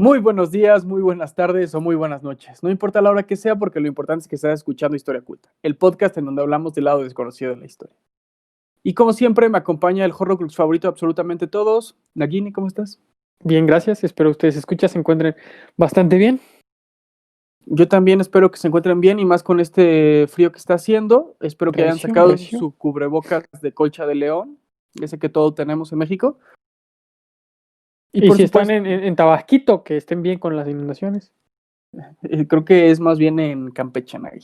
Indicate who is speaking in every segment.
Speaker 1: Muy buenos días, muy buenas tardes o muy buenas noches. No importa la hora que sea, porque lo importante es que estés escuchando Historia Oculta, el podcast en donde hablamos del lado desconocido de la historia. Y como siempre, me acompaña el Horrocrux favorito de absolutamente todos. Nagini, ¿cómo estás?
Speaker 2: Bien, gracias. Espero ustedes se encuentren bastante bien.
Speaker 1: Yo también espero que se encuentren bien y más con este frío que está haciendo. Espero que hayan sacado
Speaker 2: Recio.
Speaker 1: su cubrebocas de colcha de león, ese que todos tenemos en México.
Speaker 2: Y
Speaker 1: por
Speaker 2: si están
Speaker 1: supuesto,
Speaker 2: en Tabasquito, que estén bien con las inundaciones.
Speaker 1: creo que es más bien en Campeche, Nagui,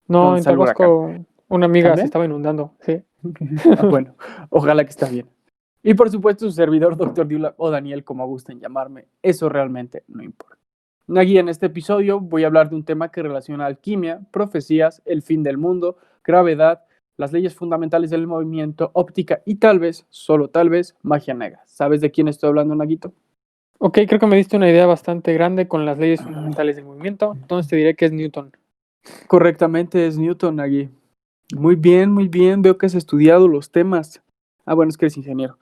Speaker 2: No,
Speaker 1: donde
Speaker 2: en
Speaker 1: está el huracán.
Speaker 2: Tabasco una amiga se
Speaker 1: ¿También?
Speaker 2: estaba inundando, sí.
Speaker 1: Bueno, ojalá que está bien. Y por supuesto, su servidor, Dr. Dula o Daniel, como gusten llamarme, eso realmente no importa. Nagui, en este episodio voy a hablar de un tema que relaciona alquimia, profecías, el fin del mundo, gravedad, las leyes fundamentales del movimiento, óptica y tal vez, solo tal vez, magia negra. ¿Sabes de quién estoy hablando, Naguito?
Speaker 2: Ok, creo que me diste una idea bastante grande con las leyes fundamentales del movimiento. Entonces te diré que es Newton.
Speaker 1: Correctamente, es Newton, Nagui. Muy bien, muy bien. Veo que has estudiado los temas. Ah, bueno, es que eres ingeniero.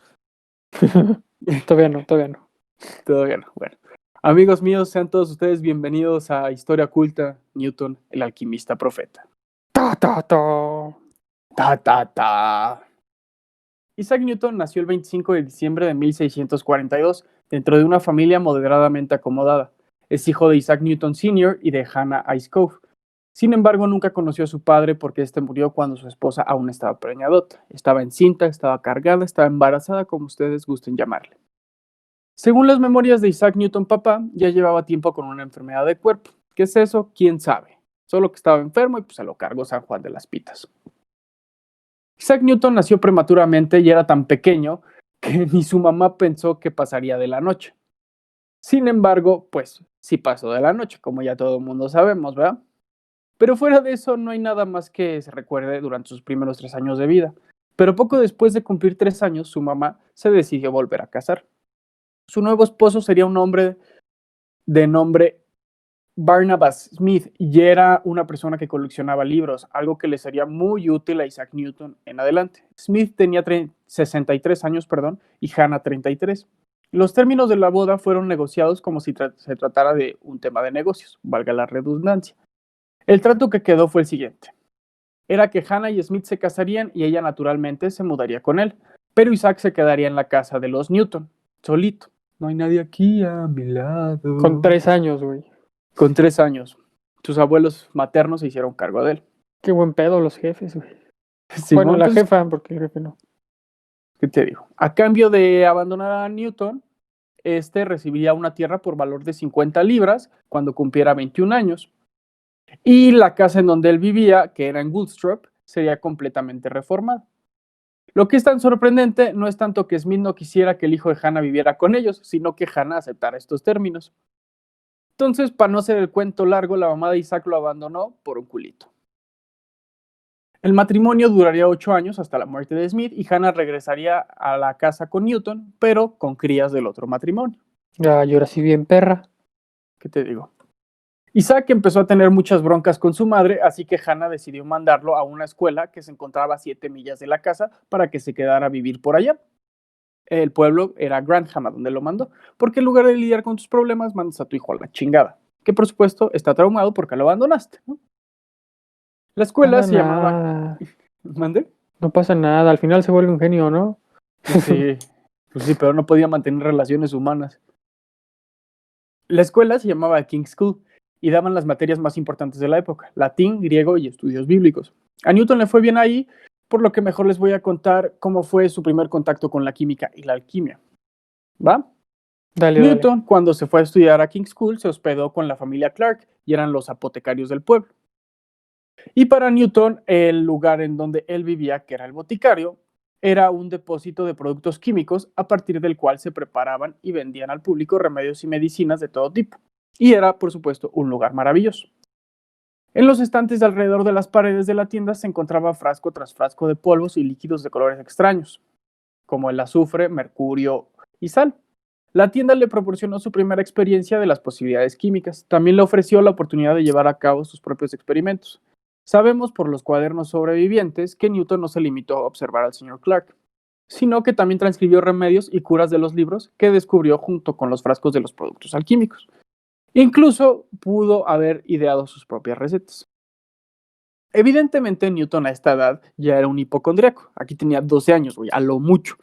Speaker 2: Todavía no.
Speaker 1: Todavía no. Bueno. Amigos míos, sean todos ustedes bienvenidos a Historia Oculta, Newton, el alquimista profeta.
Speaker 2: Ta, ta, ta.
Speaker 1: Ta, ta, ta. Isaac Newton nació el 25 de diciembre de 1642 dentro de una familia moderadamente acomodada. Es hijo de Isaac Newton Sr. y de Hannah Iskove. Sin embargo, nunca conoció a su padre porque este murió cuando su esposa aún estaba preñadota. Estaba encinta, estaba cargada, estaba embarazada, como ustedes gusten llamarle. Según las memorias de Isaac Newton papá, ya llevaba tiempo con una enfermedad de cuerpo. ¿Qué es eso? ¿Quién sabe? Solo que estaba enfermo y pues se lo cargó San Juan de las Pitas. Isaac Newton nació prematuramente y era tan pequeño que ni su mamá pensó que pasaría de la noche. Sin embargo, pues sí pasó de la noche, como ya todo el mundo sabemos, ¿verdad? Pero fuera de eso no hay nada más que se recuerde durante sus primeros 3 años de vida. Pero poco después de cumplir 3 años, su mamá se decidió volver a casar. Su nuevo esposo sería un hombre de nombre Barnabas Smith y era una persona que coleccionaba libros, algo que le sería muy útil a Isaac Newton en adelante. Smith tenía 63 años, y Hannah 33. Los términos de la boda fueron negociados como si se tratara de un tema de negocios, valga la redundancia. El trato que quedó fue el siguiente. Era que Hannah y Smith se casarían y ella naturalmente se mudaría con él, pero Isaac se quedaría en la casa de los Newton, solito. No hay nadie aquí a mi lado.
Speaker 2: Con 3 años, güey.
Speaker 1: Con 3 años. Sus abuelos maternos se hicieron cargo de él.
Speaker 2: Qué buen pedo los jefes, güey.
Speaker 1: Simón,
Speaker 2: Bueno, la
Speaker 1: pues,
Speaker 2: jefa, porque el jefe no.
Speaker 1: ¿qué te digo? A cambio de abandonar a Newton, este recibiría una tierra por valor de 50 libras cuando cumpliera 21 años. Y la casa en donde él vivía, que era en Woodstrop, sería completamente reformada. Lo que es tan sorprendente no es tanto que Smith no quisiera que el hijo de Hannah viviera con ellos, sino que Hannah aceptara estos términos. Entonces, para no hacer el cuento largo, la mamá de Isaac lo abandonó por un culito. El matrimonio duraría 8 años hasta la muerte de Smith y Hannah regresaría a la casa con Newton, pero con crías del otro matrimonio.
Speaker 2: Ya, yo ahora sí bien perra.
Speaker 1: ¿Qué te digo? Isaac empezó a tener muchas broncas con su madre, así que Hannah decidió mandarlo a una escuela que se encontraba a 7 millas de la casa para que se quedara a vivir por allá. El pueblo era Grantham, a donde lo mandó, porque en lugar de lidiar con tus problemas, mandas a tu hijo a la chingada, que por supuesto está traumado porque lo abandonaste, ¿no? La escuela
Speaker 2: Pasa
Speaker 1: se llamaba...
Speaker 2: nada.
Speaker 1: ¿Mande?
Speaker 2: No pasa nada. Al final se vuelve un genio, ¿no?
Speaker 1: Sí, pues sí, pero no podía mantener relaciones humanas. La escuela se llamaba King's School y daban las materias más importantes de la época, latín, griego y estudios bíblicos. A Newton le fue bien ahí, por lo que mejor les voy a contar cómo fue su primer contacto con la química y la alquimia. ¿Va?
Speaker 2: Dale.
Speaker 1: Newton, cuando se fue a estudiar a King's School, se hospedó con la familia Clark y eran los apotecarios del pueblo. Y para Newton, el lugar en donde él vivía, que era el boticario, era un depósito de productos químicos a partir del cual se preparaban y vendían al público remedios y medicinas de todo tipo. Y era, por supuesto, un lugar maravilloso. En los estantes de alrededor de las paredes de la tienda se encontraba frasco tras frasco de polvos y líquidos de colores extraños, como el azufre, mercurio y sal. La tienda le proporcionó su primera experiencia de las posibilidades químicas. También le ofreció la oportunidad de llevar a cabo sus propios experimentos. Sabemos por los cuadernos sobrevivientes que Newton no se limitó a observar al señor Clark. sino que también transcribió remedios y curas de los libros que descubrió junto con los frascos de los productos alquímicos. Incluso pudo haber ideado sus propias recetas. Evidentemente, Newton a esta edad ya era un hipocondriaco. Aquí tenía 12 años, güey, a lo mucho.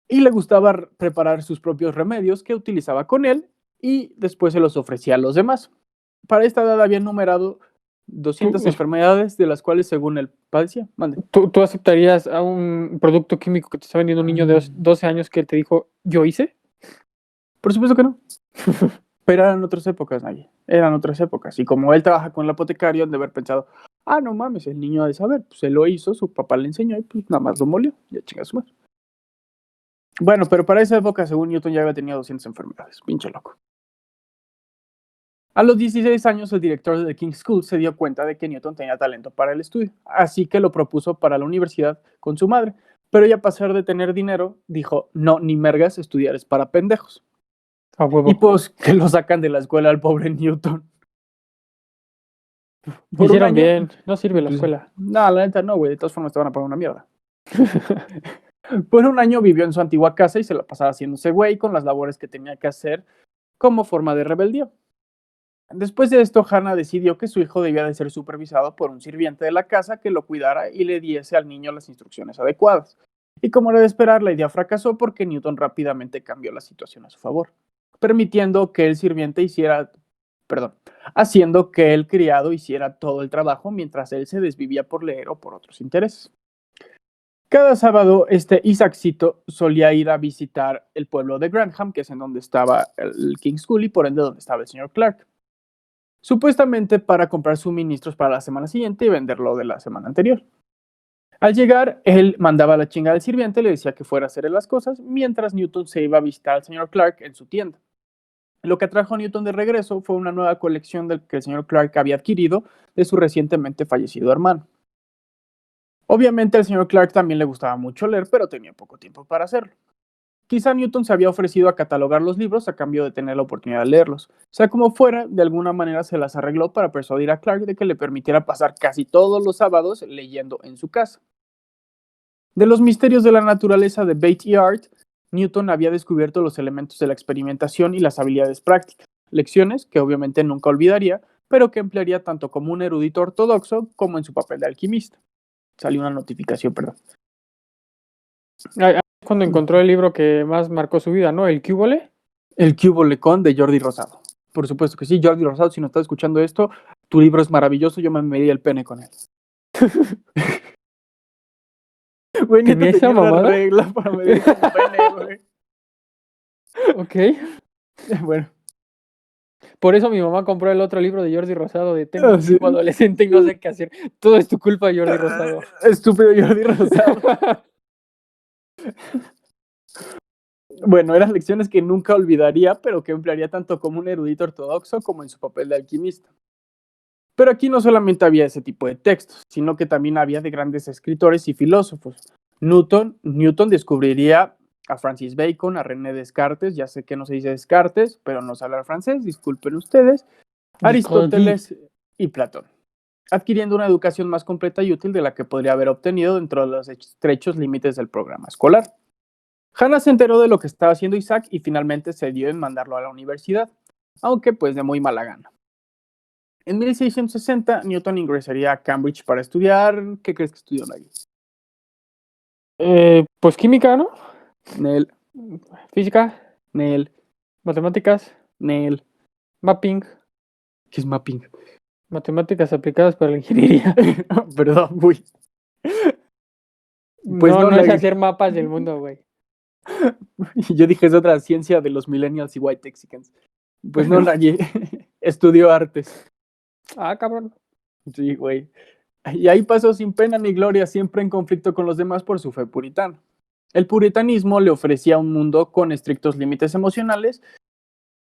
Speaker 1: Y le gustaba preparar sus propios remedios que utilizaba con él y después se los ofrecía a los demás. Para esta edad había enumerado 200 enfermedades, de las cuales según él padecía. Mande.
Speaker 2: ¿Tú aceptarías a un producto químico que te está vendiendo un niño de 12 años que te dijo, yo hice?
Speaker 1: Por supuesto que no. Pero eran otras épocas, Naye. Eran otras épocas. Y como él trabaja con el apotecario, han de haber pensado, no mames, el niño ha de saber. Pues él lo hizo, su papá le enseñó y pues nada más lo molió. Ya chinga su madre. Bueno, pero para esa época, según Newton, ya había tenido 200 enfermedades. Pinche loco. A los 16 años, el director de The King's School se dio cuenta de que Newton tenía talento para el estudio, así que lo propuso para la universidad con su madre. Pero ella, a pesar de tener dinero, dijo, no, ni mergas, estudiar es para pendejos.
Speaker 2: A huevo.
Speaker 1: Y pues que lo sacan de la escuela al pobre Newton.
Speaker 2: Hicieron bien, no sirve la escuela.
Speaker 1: No, la neta no, güey, de todas formas te van a pagar una mierda. Por un año vivió en su antigua casa y se la pasaba haciéndose güey con las labores que tenía que hacer como forma de rebeldía. Después de esto, Hannah decidió que su hijo debía de ser supervisado por un sirviente de la casa que lo cuidara y le diese al niño las instrucciones adecuadas. Y como era de esperar, la idea fracasó porque Newton rápidamente cambió la situación a su favor, permitiendo que el sirviente haciendo que el criado hiciera todo el trabajo mientras él se desvivía por leer o por otros intereses. Cada sábado, Isaaccito solía ir a visitar el pueblo de Grantham, que es en donde estaba el King's School y por ende donde estaba el señor Clark. Supuestamente para comprar suministros para la semana siguiente y venderlo de la semana anterior. Al llegar, él mandaba la chinga al sirviente, le decía que fuera a hacer las cosas, mientras Newton se iba a visitar al señor Clark en su tienda. Lo que atrajo a Newton de regreso fue una nueva colección que el señor Clark había adquirido de su recientemente fallecido hermano. Obviamente al señor Clark también le gustaba mucho leer, pero tenía poco tiempo para hacerlo. Quizá Newton se había ofrecido a catalogar los libros a cambio de tener la oportunidad de leerlos. Sea como fuera, de alguna manera se las arregló para persuadir a Clark de que le permitiera pasar casi todos los sábados leyendo en su casa. De los misterios de la naturaleza de Bate y Art, Newton había descubierto los elementos de la experimentación y las habilidades prácticas, lecciones que obviamente nunca olvidaría, pero que emplearía tanto como un erudito ortodoxo como en su papel de alquimista. Salió una notificación, perdón.
Speaker 2: Cuando encontró el libro que más marcó su vida, ¿no? ¿El Cúbole?
Speaker 1: El Cúbole con de Jordi Rosado. Por supuesto que sí, Jordi Rosado, si no estás escuchando esto, tu libro es maravilloso, yo me medí el pene con él. Güey,
Speaker 2: ¿Tenía esa
Speaker 1: una
Speaker 2: mamada?
Speaker 1: regla para medir el pene, güey.
Speaker 2: Ok.
Speaker 1: Bueno.
Speaker 2: Por eso mi mamá compró el otro libro de Jordi Rosado de Tengo un hijo adolescente y no sé qué hacer. Todo es tu culpa, Jordi Rosado.
Speaker 1: Estúpido Jordi Rosado. Bueno, eran lecciones que nunca olvidaría, pero que emplearía tanto como un erudito ortodoxo como en su papel de alquimista. Pero aquí no solamente había ese tipo de textos, sino que también había de grandes escritores y filósofos. Newton descubriría a Francis Bacon, a René Descartes, ya sé que no se dice Descartes, pero no sé hablar francés, disculpen ustedes, Aristóteles y Platón, adquiriendo una educación más completa y útil de la que podría haber obtenido dentro de los estrechos límites del programa escolar. Hannah se enteró de lo que estaba haciendo Isaac y finalmente se dio en mandarlo a la universidad, aunque pues de muy mala gana. En 1660, Newton ingresaría a Cambridge para estudiar. ¿Qué crees que estudió allí?
Speaker 2: Pues química, ¿no?
Speaker 1: Nel.
Speaker 2: Física.
Speaker 1: Nel.
Speaker 2: Matemáticas.
Speaker 1: Nel.
Speaker 2: Mapping.
Speaker 1: ¿Qué es mapping?
Speaker 2: Matemáticas aplicadas para la ingeniería.
Speaker 1: Perdón, güey.
Speaker 2: Pues no es hacer mapas del mundo, güey.
Speaker 1: Yo dije, es otra ciencia de los millennials y white Texicans. Pues no, allí estudió artes.
Speaker 2: Ah, cabrón.
Speaker 1: Sí, güey. Y ahí pasó sin pena ni gloria, siempre en conflicto con los demás por su fe puritana. El puritanismo le ofrecía un mundo con estrictos límites emocionales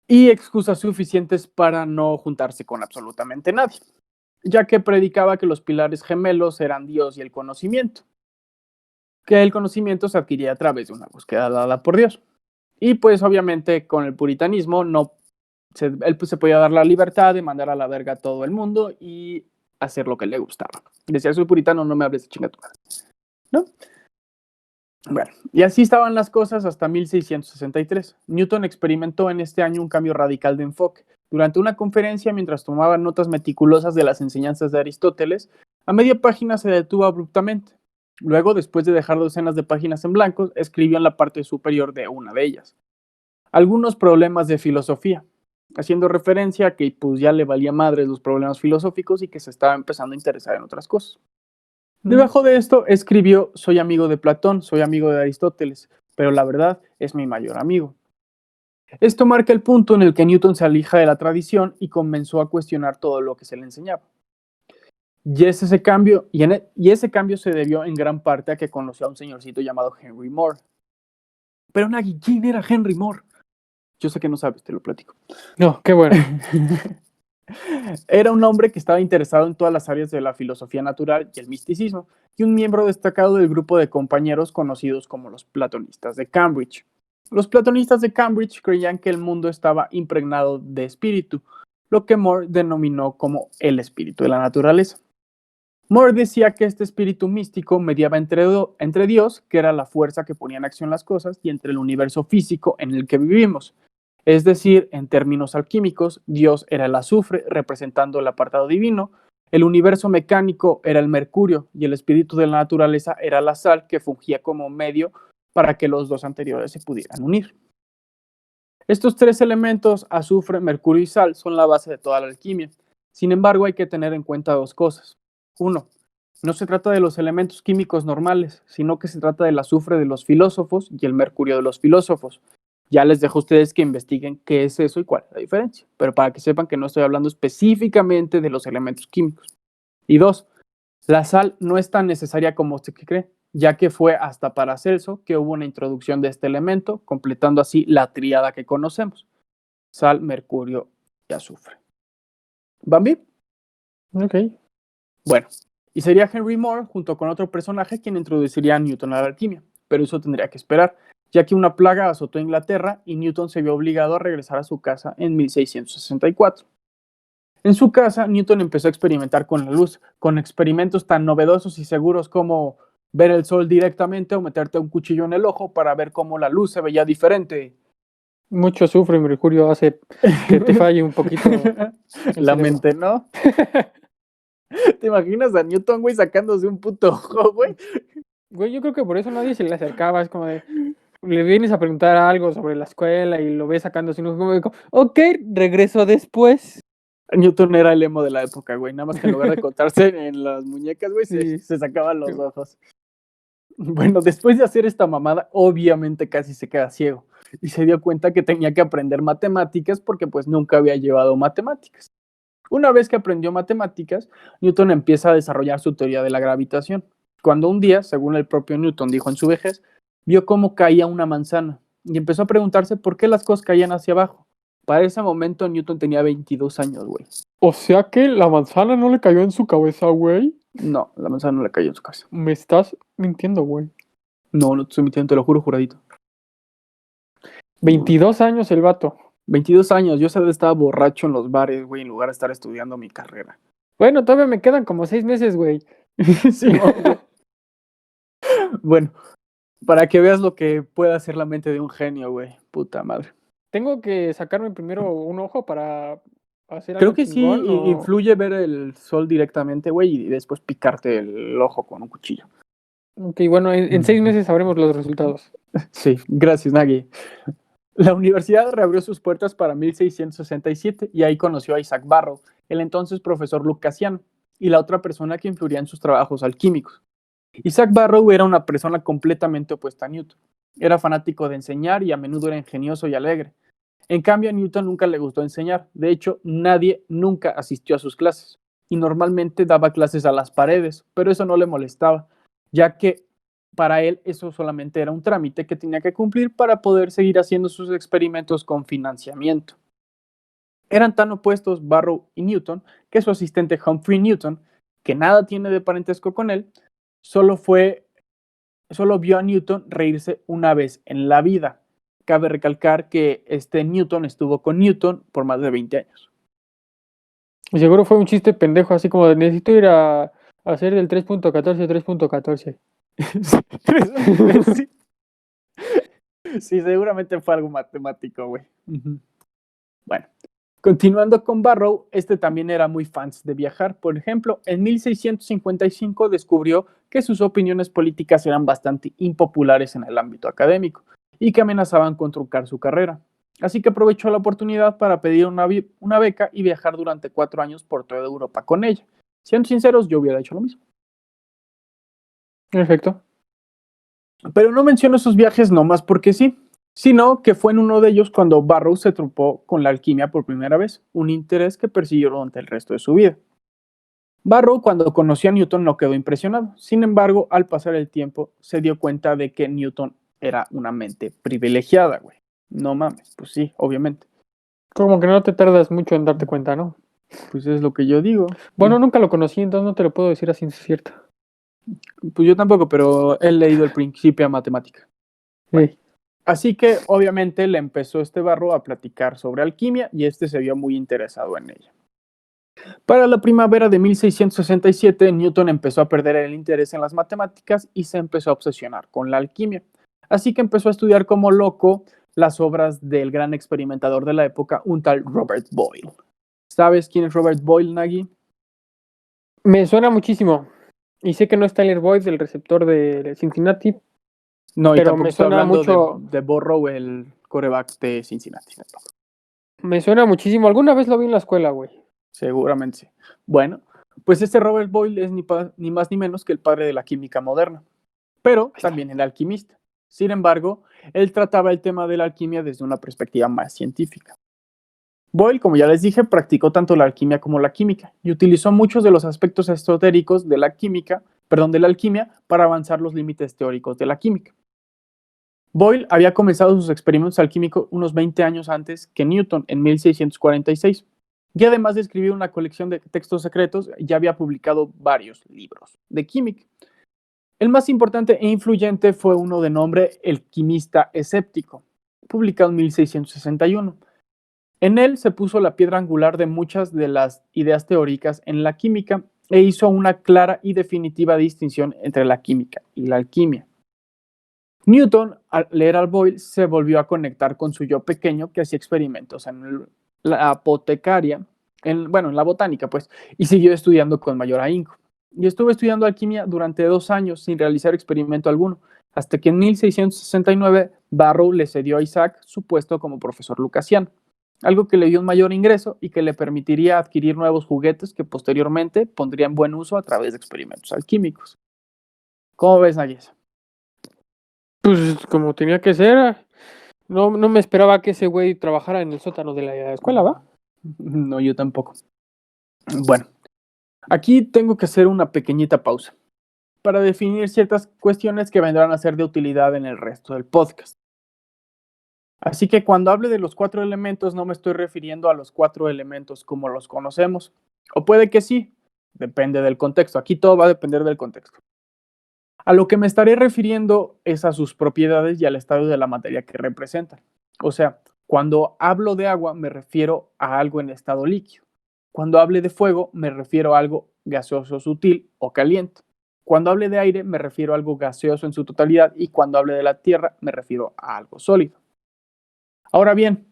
Speaker 1: y excusas suficientes para no juntarse con absolutamente nadie, ya que predicaba que los pilares gemelos eran Dios y el conocimiento, que el conocimiento se adquiría a través de una búsqueda dada por Dios. Y pues obviamente con el puritanismo él se podía dar la libertad de mandar a la verga a todo el mundo y hacer lo que le gustaba. Decía, soy puritano, no me hables de chingatura, ¿no? Bueno, y así estaban las cosas hasta 1663. Newton experimentó en este año un cambio radical de enfoque. Durante una conferencia, mientras tomaba notas meticulosas de las enseñanzas de Aristóteles, a media página se detuvo abruptamente. Luego, después de dejar docenas de páginas en blanco, escribió en la parte superior de una de ellas algunos problemas de filosofía, haciendo referencia a que pues, ya le valía madre los problemas filosóficos y que se estaba empezando a interesar en otras cosas. Debajo de esto escribió: soy amigo de Platón, soy amigo de Aristóteles, pero la verdad es mi mayor amigo. Esto marca el punto en el que Newton se aleja de la tradición y comenzó a cuestionar todo lo que se le enseñaba. Y ese cambio se debió en gran parte a que conoció a un señorcito llamado Henry Moore. Pero Nagui, ¿quién era Henry Moore? Yo sé que no sabes, te lo platico.
Speaker 2: No, qué bueno.
Speaker 1: Era un hombre que estaba interesado en todas las áreas de la filosofía natural y el misticismo, y un miembro destacado del grupo de compañeros conocidos como los platonistas de Cambridge. Los platonistas de Cambridge creían que el mundo estaba impregnado de espíritu, lo que Moore denominó como el espíritu de la naturaleza. Moore decía que este espíritu místico mediaba entre Dios, que era la fuerza que ponía en acción las cosas, y entre el universo físico en el que vivimos. Es decir, en términos alquímicos, Dios era el azufre, representando el apartado divino, el universo mecánico era el mercurio y el espíritu de la naturaleza era la sal, que fungía como medio para que los dos anteriores se pudieran unir. Estos tres elementos, azufre, mercurio y sal, son la base de toda la alquimia. Sin embargo, hay que tener en cuenta dos cosas. Uno, no se trata de los elementos químicos normales, sino que se trata del azufre de los filósofos y el mercurio de los filósofos. Ya les dejo a ustedes que investiguen qué es eso y cuál es la diferencia, pero para que sepan que no estoy hablando específicamente de los elementos químicos. Y dos, la sal no es tan necesaria como usted cree, ya que fue hasta Paracelso que hubo una introducción de este elemento, completando así la tríada que conocemos: sal, mercurio y azufre. ¿Van bien?
Speaker 2: Ok.
Speaker 1: Bueno, y sería Henry Moore, junto con otro personaje, quien introduciría a Newton a la alquimia, pero eso tendría que esperar, ya que una plaga azotó a Inglaterra y Newton se vio obligado a regresar a su casa en 1664. En su casa, Newton empezó a experimentar con la luz, con experimentos tan novedosos y seguros como ver el sol directamente o meterte un cuchillo en el ojo para ver cómo la luz se veía diferente.
Speaker 2: Mucho azufre y mercurio hace que te falle un poquito el
Speaker 1: La
Speaker 2: cerebro.
Speaker 1: mente, ¿no? ¿Te imaginas a Newton, güey, sacándose un puto ojo, güey?
Speaker 2: Güey, yo creo que por eso nadie se le acercaba. Es como de, le vienes a preguntar algo sobre la escuela y lo ves sacándose un ojo, como, ok, regreso después.
Speaker 1: Newton era el emo de la época, güey. Nada más que en lugar de cortarse en las muñecas, güey,
Speaker 2: Sí.
Speaker 1: se sacaban los ojos. Bueno, después de hacer esta mamada, obviamente casi se queda ciego. Y se dio cuenta que tenía que aprender matemáticas porque pues nunca había llevado matemáticas. Una vez que aprendió matemáticas, Newton empieza a desarrollar su teoría de la gravitación. Cuando un día, según el propio Newton dijo en su vejez, vio cómo caía una manzana y empezó a preguntarse por qué las cosas caían hacia abajo. Para ese momento Newton tenía 22 años, güey.
Speaker 2: O sea que la manzana no le cayó en su cabeza, güey.
Speaker 1: No, la manzana no le cayó en su casa.
Speaker 2: Me estás mintiendo, güey.
Speaker 1: No, no te estoy mintiendo, te lo juro, juradito.
Speaker 2: 22 años el vato.
Speaker 1: 22 años, yo estaba borracho en los bares, güey, en lugar de estar estudiando mi carrera.
Speaker 2: Bueno, todavía me quedan como 6 meses, güey.
Speaker 1: Sí, güey. Bueno, para que veas lo que puede hacer la mente de un genio, güey. Puta madre.
Speaker 2: Tengo que sacarme primero un ojo para hacer
Speaker 1: Creo
Speaker 2: algo
Speaker 1: que sí
Speaker 2: chingón, o...
Speaker 1: influye ver el sol directamente, güey, y después picarte el ojo con un cuchillo.
Speaker 2: Ok, bueno, en 6 meses sabremos los resultados.
Speaker 1: Sí, gracias, Nagui. La universidad reabrió sus puertas para 1667 y ahí conoció a Isaac Barrow, el entonces profesor lucasiano, y la otra persona que influiría en sus trabajos alquímicos. Isaac Barrow era una persona completamente opuesta a Newton. Era fanático de enseñar y a menudo era ingenioso y alegre. En cambio, a Newton nunca le gustó enseñar. De hecho, nadie nunca asistió a sus clases. Y normalmente daba clases a las paredes, pero eso no le molestaba, ya que para él eso solamente era un trámite que tenía que cumplir para poder seguir haciendo sus experimentos con financiamiento. Eran tan opuestos Barrow y Newton que su asistente Humphrey Newton, que nada tiene de parentesco con él, solo vio a Newton reírse una vez en la vida. Cabe recalcar que Newton estuvo con Newton por más de 20 años.
Speaker 2: Y seguro fue un chiste pendejo, así como de necesito ir a hacer del 3.14 3.14.
Speaker 1: Sí. Sí, seguramente fue algo matemático, güey. Bueno, continuando con Barrow, este también era muy fans de viajar. Por ejemplo, en 1655 descubrió que sus opiniones políticas eran bastante impopulares en el ámbito académico y que amenazaban con truncar su carrera. Así que aprovechó la oportunidad para pedir una beca y viajar durante 4 años por toda Europa con ella. Siendo sinceros, yo hubiera hecho lo mismo.
Speaker 2: Perfecto.
Speaker 1: Pero no menciono esos viajes nomás porque sí, sino que fue en uno de ellos cuando Barrow se topó con la alquimia por primera vez, un interés que persiguió durante el resto de su vida. Barrow, cuando conoció a Newton, no quedó impresionado. Sin embargo, al pasar el tiempo, se dio cuenta de que Newton era una mente privilegiada, güey. No mames, pues sí, obviamente.
Speaker 2: Como que no te tardas mucho en darte cuenta, ¿no?
Speaker 1: Pues es lo que yo digo.
Speaker 2: Bueno, nunca lo conocí, entonces no te lo puedo decir a ciencia cierta.
Speaker 1: Pues yo tampoco, pero he leído el Principia Matemática. Bueno,
Speaker 2: Sí.
Speaker 1: así que obviamente le empezó este Barrow a platicar sobre alquimia y este se vio muy interesado en ella. Para la primavera de 1667, Newton empezó a perder el interés en las matemáticas y se empezó a obsesionar con la alquimia. Así que empezó a estudiar como loco las obras del gran experimentador de la época, un tal Robert Boyle. ¿Sabes quién es Robert Boyle, Nagy?
Speaker 2: Me suena muchísimo. Y sé que no es Tyler Boyd, el receptor de Cincinnati,
Speaker 1: No, y
Speaker 2: pero
Speaker 1: tampoco
Speaker 2: me
Speaker 1: estoy
Speaker 2: suena
Speaker 1: hablando
Speaker 2: mucho,
Speaker 1: de Burrow, el quarterback de Cincinnati.
Speaker 2: me suena muchísimo. Alguna vez lo vi en la escuela, güey.
Speaker 1: Seguramente sí. Bueno, pues este Robert Boyle es ni más ni menos que el padre de la química moderna, pero
Speaker 2: Ahí está.
Speaker 1: también el alquimista. Sin embargo, él trataba el tema de la alquimia desde una perspectiva más científica. Boyle, como ya les dije, practicó tanto la alquimia como la química y utilizó muchos de los aspectos esotéricos de la de la alquimia para avanzar los límites teóricos de la química. Boyle había comenzado sus experimentos alquímicos unos 20 años antes que Newton, en 1646, y además de escribir una colección de textos secretos, ya había publicado varios libros de química. El más importante e influyente fue uno de nombre El quimista escéptico, publicado en 1661. En él se puso la piedra angular de muchas de las ideas teóricas en la química e hizo una clara y definitiva distinción entre la química y la alquimia. Newton, al leer al Boyle, se volvió a conectar con su yo pequeño que hacía experimentos en la apotecaria, en la botánica, pues, y siguió estudiando con mayor ahínco. Y estuvo estudiando alquimia durante 2 años sin realizar experimento alguno, hasta que en 1669 Barrow le cedió a Isaac su puesto como profesor lucasiano, algo que le dio un mayor ingreso y que le permitiría adquirir nuevos juguetes que posteriormente pondría en buen uso a través de experimentos alquímicos. ¿Cómo ves, Nayes?
Speaker 2: Pues como tenía que ser. No, no me esperaba que ese güey trabajara en el sótano de la escuela, ¿va?
Speaker 1: No, yo tampoco. Bueno, aquí tengo que hacer una pequeñita pausa para definir ciertas cuestiones que vendrán a ser de utilidad en el resto del podcast. Así que cuando hable de los 4 elementos no me estoy refiriendo a los 4 elementos como los conocemos. O puede que sí, depende del contexto. Aquí todo va a depender del contexto. A lo que me estaré refiriendo es a sus propiedades y al estado de la materia que representan. O sea, cuando hablo de agua me refiero a algo en estado líquido. Cuando hable de fuego me refiero a algo gaseoso sutil o caliente. Cuando hable de aire me refiero a algo gaseoso en su totalidad y cuando hable de la tierra me refiero a algo sólido. Ahora bien,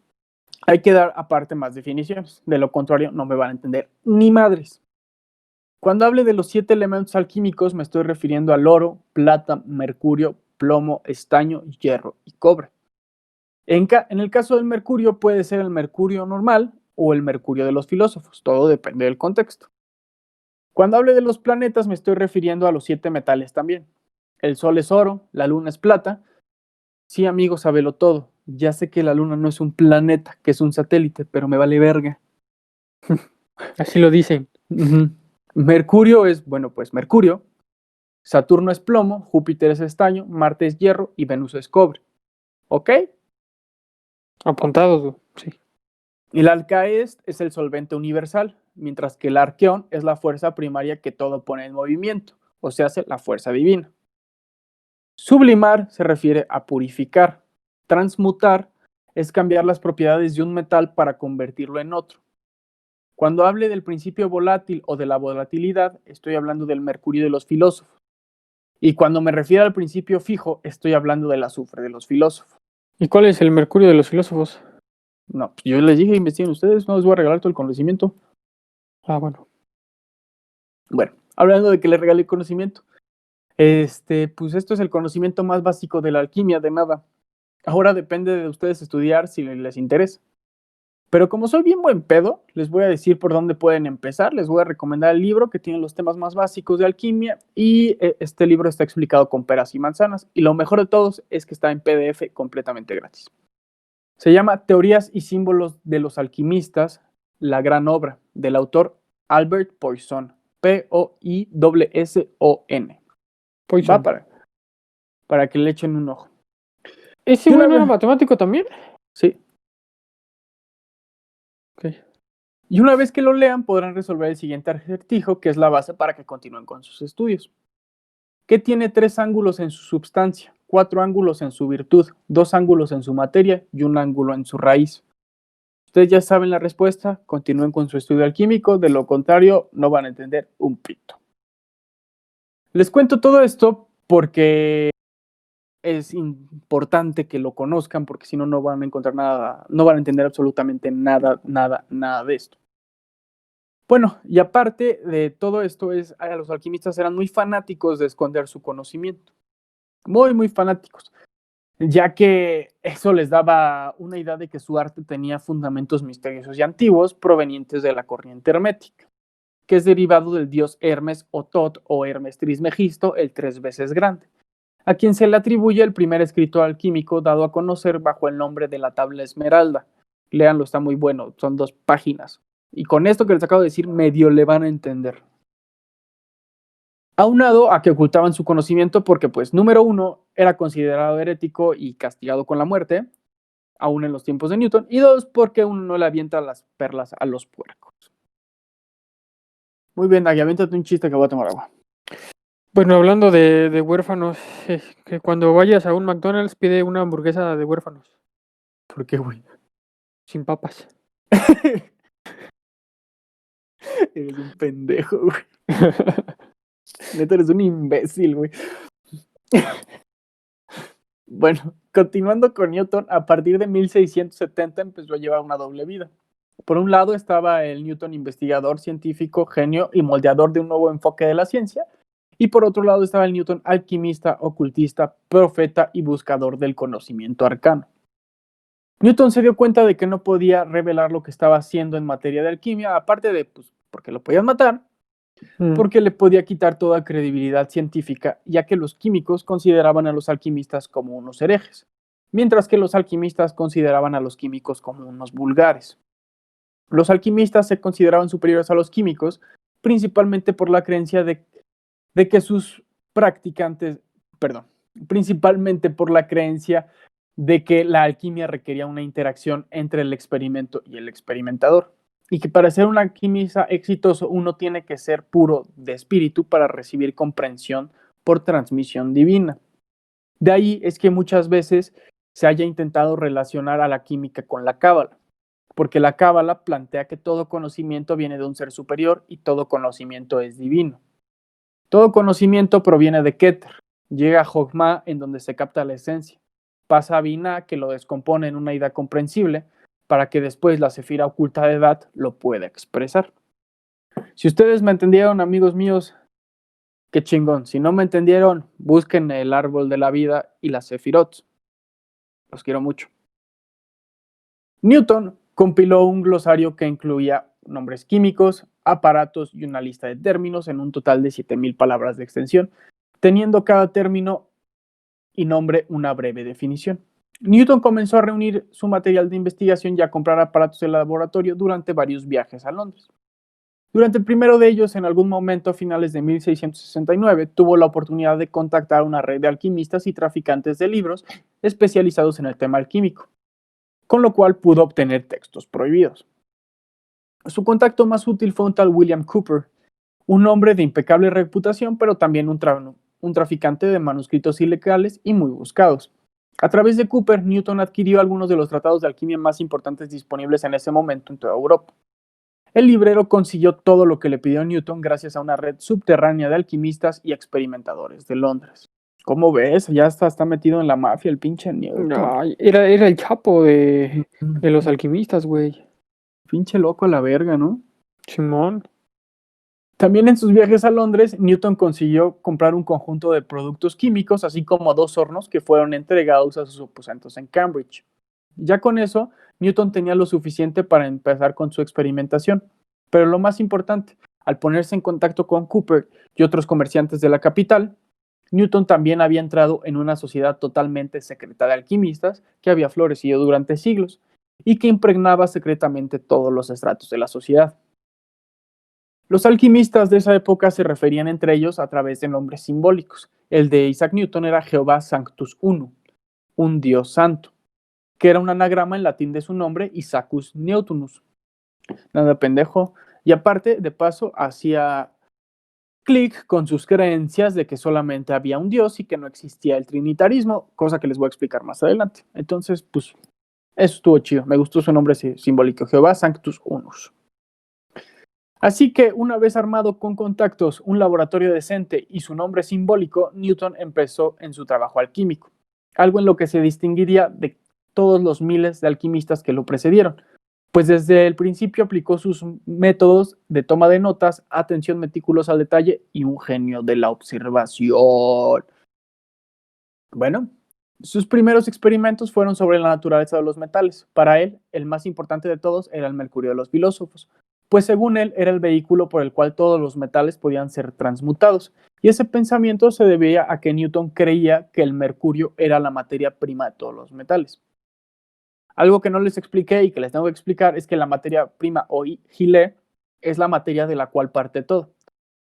Speaker 1: hay que dar aparte más definiciones. De lo contrario, no me van a entender ni madres. Cuando hable de los 7 elementos alquímicos, me estoy refiriendo al oro, plata, mercurio, plomo, estaño, hierro y cobre. En el caso del mercurio, puede ser el mercurio normal o el mercurio de los filósofos. Todo depende del contexto. Cuando hable de los planetas, me estoy refiriendo a los 7 metales también. El sol es oro, la luna es plata. Sí, amigo, sabelo todo. Ya sé que la luna no es un planeta, que es un satélite, pero me vale verga.
Speaker 2: Así lo dicen.
Speaker 1: Mercurio es, pues Mercurio. Saturno es plomo, Júpiter es estaño, Marte es hierro y Venus es cobre. ¿Ok?
Speaker 2: Apuntados, güey. Sí.
Speaker 1: El alcaest es el solvente universal, mientras que el arqueón es la fuerza primaria que todo pone en movimiento, o sea, la fuerza divina. Sublimar se refiere a purificar. Transmutar es cambiar las propiedades de un metal para convertirlo en otro. Cuando hable del principio volátil o de la volatilidad, estoy hablando del mercurio de los filósofos. Y cuando me refiero al principio fijo, estoy hablando del azufre, de los filósofos.
Speaker 2: ¿Y cuál es el mercurio de los filósofos?
Speaker 1: No, pues yo les dije, investiguen ustedes, no les voy a regalar todo el conocimiento.
Speaker 2: Ah, bueno.
Speaker 1: Bueno, hablando de que les regalé conocimiento. Pues esto es el conocimiento más básico de la alquimia, de nada. Ahora depende de ustedes estudiar si les interesa. Pero como soy bien buen pedo, les voy a decir por dónde pueden empezar. Les voy a recomendar el libro que tiene los temas más básicos de alquimia y este libro está explicado con peras y manzanas. Y lo mejor de todos es que está en PDF completamente gratis. Se llama Teorías y símbolos de los alquimistas, la gran obra, del autor Albert Poisson, Poisson.
Speaker 2: Poison.
Speaker 1: Va para que le echen un ojo.
Speaker 2: ¿Ese güey no era matemático también?
Speaker 1: Sí.
Speaker 2: Ok.
Speaker 1: Y una vez que lo lean, podrán resolver el siguiente acertijo, que es la base para que continúen con sus estudios. ¿Qué tiene 3 ángulos en su substancia, 4 ángulos en su virtud, 2 ángulos en su materia y 1 ángulo en su raíz? Ustedes ya saben la respuesta, continúen con su estudio alquímico, de lo contrario no van a entender un pito. Les cuento todo esto porque es importante que lo conozcan, porque si no, no van a encontrar nada, no van a entender absolutamente nada de esto. Bueno, y aparte de todo esto, los alquimistas eran muy fanáticos de esconder su conocimiento. Muy fanáticos. Ya que eso les daba una idea de que su arte tenía fundamentos misteriosos y antiguos provenientes de la corriente hermética, que es derivado del dios Hermes o Tot o Hermes Trismegisto, el 3 veces grande, a quien se le atribuye el primer escrito alquímico dado a conocer bajo el nombre de la tabla esmeralda. Léanlo, está muy bueno, son 2 páginas. Y con esto que les acabo de decir, medio le van a entender. Aunado a que ocultaban su conocimiento porque, pues, número 1, era considerado herético y castigado con la muerte, aún en los tiempos de Newton, y 2, porque uno no le avienta las perlas a los puercos. Muy bien, Dagui, aviéntate un chiste que voy a tomar agua.
Speaker 2: Bueno, hablando de huérfanos, que cuando vayas a un McDonald's pide una hamburguesa de huérfanos,
Speaker 1: ¿Por qué, güey?
Speaker 2: sin papas.
Speaker 1: Eres un pendejo, güey. Neta, eres un imbécil, güey. Bueno, continuando con Newton, a partir de 1670 empezó a llevar una doble vida. Por un lado estaba el Newton investigador, científico, genio y moldeador de un nuevo enfoque de la ciencia, y por otro lado estaba el Newton alquimista, ocultista, profeta y buscador del conocimiento arcano. Newton se dio cuenta de que no podía revelar lo que estaba haciendo en materia de alquimia, aparte de, pues, porque lo podían matar, porque le podía quitar toda credibilidad científica, ya que los químicos consideraban a los alquimistas como unos herejes, mientras que los alquimistas consideraban a los químicos como unos vulgares. Los alquimistas se consideraban superiores a los químicos, principalmente por la creencia de que sus practicantes, principalmente por la creencia de que la alquimia requería una interacción entre el experimento y el experimentador, y que para ser un alquimista exitoso uno tiene que ser puro de espíritu para recibir comprensión por transmisión divina. De ahí es que muchas veces se haya intentado relacionar a la química con la cábala, porque la cábala plantea que todo conocimiento viene de un ser superior y todo conocimiento es divino. Todo conocimiento proviene de Keter, llega a Jochma en donde se capta la esencia, pasa a Binah que lo descompone en una idea comprensible para que después la Sefira oculta de Dat lo pueda expresar. Si ustedes me entendieron, amigos míos, qué chingón. Si no me entendieron, busquen el árbol de la vida y las Sefirot. Los quiero mucho. Newton compiló un glosario que incluía nombres químicos, aparatos y una lista de términos en un total de 7,000 palabras de extensión, teniendo cada término y nombre una breve definición. Newton comenzó a reunir su material de investigación y a comprar aparatos de laboratorio durante varios viajes a Londres. Durante el primero de ellos, en algún momento a finales de 1669, tuvo la oportunidad de contactar a una red de alquimistas y traficantes de libros especializados en el tema alquímico, con lo cual pudo obtener textos prohibidos. Su contacto más útil fue un tal William Cooper, un hombre de impecable reputación, pero también un traficante de manuscritos ilegales y muy buscados. A través de Cooper, Newton adquirió algunos de los tratados de alquimia más importantes disponibles en ese momento en toda Europa. El librero consiguió todo lo que le pidió Newton gracias a una red subterránea de alquimistas y experimentadores de Londres. ¿Cómo ves? Ya está metido en la mafia el pinche Newton.
Speaker 2: Ay, era el Chapo de los alquimistas, güey.
Speaker 1: Pinche loco a la verga, ¿no?
Speaker 2: Simón.
Speaker 1: También en sus viajes a Londres, Newton consiguió comprar un conjunto de productos químicos, así como 2 hornos que fueron entregados a sus aposentos en Cambridge. Ya con eso, Newton tenía lo suficiente para empezar con su experimentación. Pero lo más importante, al ponerse en contacto con Cooper y otros comerciantes de la capital, Newton también había entrado en una sociedad totalmente secreta de alquimistas que había florecido durante siglos y que impregnaba secretamente todos los estratos de la sociedad. Los alquimistas de esa época se referían entre ellos a través de nombres simbólicos. El de Isaac Newton era Jehová Sanctus Uno, un Dios santo, que era un anagrama en latín de su nombre, Isaacus Newtonus. Nada pendejo. Y aparte, de paso, hacía clic con sus creencias de que solamente había un Dios y que no existía el trinitarismo, cosa que les voy a explicar más adelante. Entonces, pues, eso estuvo chido. Me gustó su nombre simbólico, Jehová Sanctus Unus. Así que, una vez armado con contactos, un laboratorio decente y su nombre simbólico, Newton empezó en su trabajo alquímico, algo en lo que se distinguiría de todos los miles de alquimistas que lo precedieron, pues desde el principio aplicó sus métodos de toma de notas, atención meticulosa al detalle y un genio de la observación. Bueno, sus primeros experimentos fueron sobre la naturaleza de los metales. Para él, el más importante de todos era el mercurio de los filósofos, pues según él era el vehículo por el cual todos los metales podían ser transmutados, y ese pensamiento se debía a que Newton creía que el mercurio era la materia prima de todos los metales. Algo que no les expliqué y que les tengo que explicar es que la materia prima o Gile es la materia de la cual parte todo.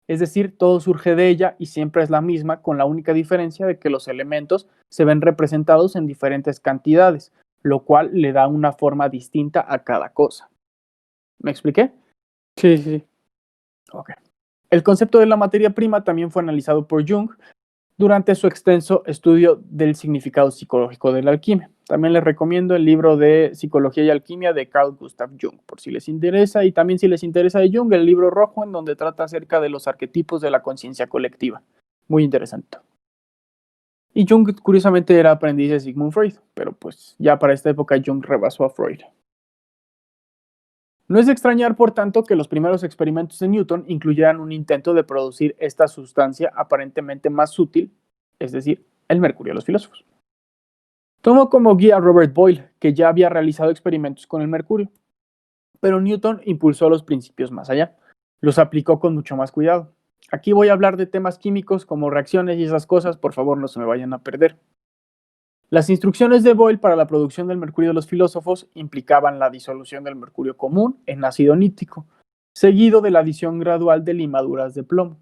Speaker 1: Es decir, todo surge de ella y siempre es la misma, con la única diferencia de que los elementos se ven representados en diferentes cantidades, lo cual le da una forma distinta a cada cosa. ¿Me expliqué?
Speaker 2: Sí.
Speaker 1: Ok. El concepto de la materia prima también fue analizado por Jung durante su extenso estudio del significado psicológico de la alquimia. También les recomiendo el libro de Psicología y Alquimia de Carl Gustav Jung, por si les interesa, y también si les interesa de Jung, el libro rojo, en donde trata acerca de los arquetipos de la conciencia colectiva. Muy interesante. Y Jung, curiosamente, era aprendiz de Sigmund Freud, pero pues ya para esta época Jung rebasó a Freud. No es de extrañar, por tanto, que los primeros experimentos de Newton incluyeran un intento de producir esta sustancia aparentemente más sutil, es decir, el mercurio de los filósofos. Tomó como guía a Robert Boyle, que ya había realizado experimentos con el mercurio, pero Newton impulsó los principios más allá. Los aplicó con mucho más cuidado. Aquí voy a hablar de temas químicos como reacciones y esas cosas, por favor no se me vayan a perder. Las instrucciones de Boyle para la producción del mercurio de los filósofos implicaban la disolución del mercurio común en ácido nítrico, seguido de la adición gradual de limaduras de plomo.